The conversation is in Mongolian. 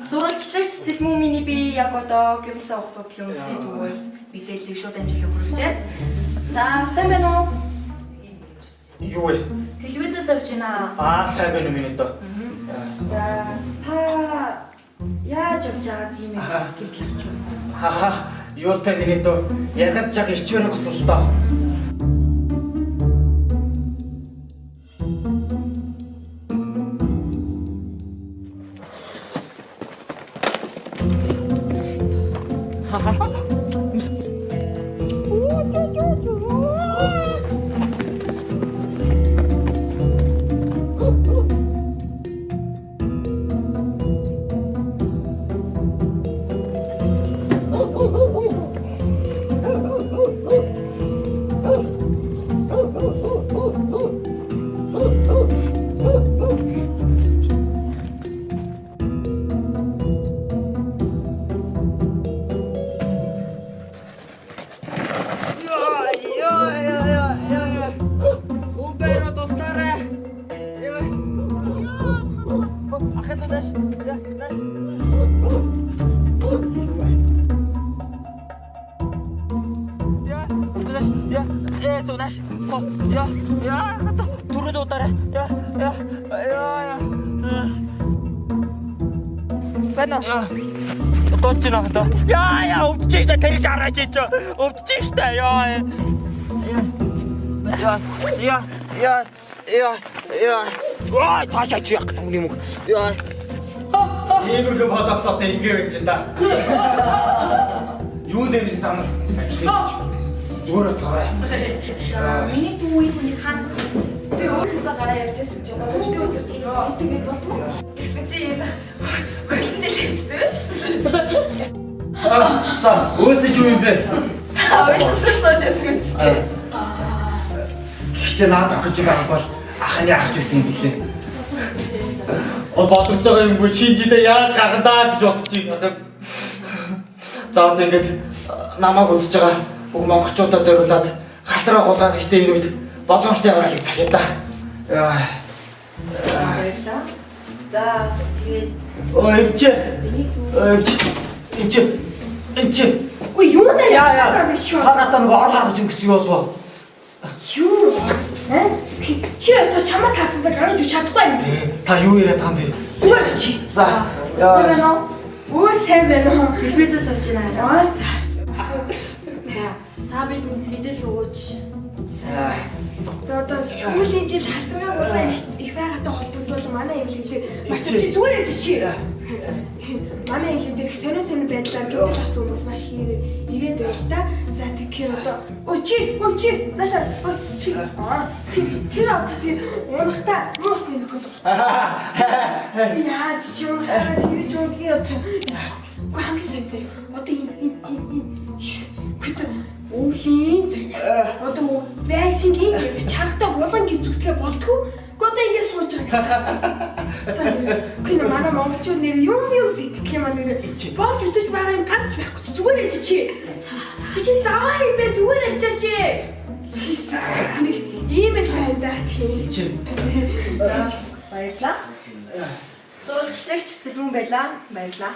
Сурвалжлагч Цэлмүү миний би яг одоо гэмсэн асуудлын үндэсний төвөөс мэдээллийг шууд амжилт хүргэж байна. За, сайн байна уу? Юу вэ? Телевизээс авч байна. Сайн байна уу минь одоо. За, та яаж явж байгаа тийм юм гэвч юу? Юутай минь одоо ягд жаг ичвэр басан л доо. Точно да. Я өвдөж штэ тэр шараач чи. Өвдөж штэ. Ой, таашаач яг түүний мөг. Иймэрхүү боловсоотой ингэ байж энэ да. Юу дээрээс та нар зүгээр цаарай. За, миний дүү хүний хаанаас би өөрөөсөө гараа явчихсан ч одоо өчнөө өдөр тэгээд болтгоо. Тэгсэн чи энэ голлондоо лээцсэн. Өөрсдөө юу юм бэ? Та өөрөөсөө сууж мэдээ. Гэхдээ наад охиж байгаа бол ахны ах гэсэн юм билээ. Бодож байгаа юм бол шинжидээ яаж гаргадаа гэж бодож байна. За тэгээд намайг үзэж байгаа бүх монголчуудаа зориулаад халтраа гулгаад ихтэй энэ үед боломжтой яваалыг захиа да. баярлаа. За, тэгээд Эмч. үгүй юу да яа би шүү. Та надад нэг орлоо гэж өнгөсөн юу болов? Юу? Чи одоо чамаа татдаг гарч үу чадахгүй юм. Та юу яриад байгаа юм бэ? Зүгээр чи. За. Сайн байна уу? Өө сайн байна уу? Телевизээс авч байна. За. Та бид мэдээлэл өгөөч. За одоо сүүлийн жил халтраа болоо их байгаатай холбогдвол манай юм хэлээ. Маш чи зүгээр юм чи. Манай юм дээр их сонио байдлаар гэмтэл авсан хүмүүс маш ирээд байл та. За тэгэхээр одоо чи наашаа чи тэр одоо тэр уурхта моос нэргүй. Яа чи уурхта тэр жуудгийн одоо гуанги сонцоо. Одоо энэ күт өвлийн цаг. Одоо байшингийн гэрч чаргатай булан гэж зүтгэе болтгоо. Гоо ингэ сууж байгаа. Гүн манай монголчууд нэр юм сэтгэх юм аа нэр болж үтэж байгаа юм гадч байхгүй чи зүгээр ээ чи. Чи заавал юм бэ зүгээр ээ чи. Ийм л байна да тийм. Чи. Баярлаа. Сурвалжлагч Цэлмүү байлаа. Баярлаа.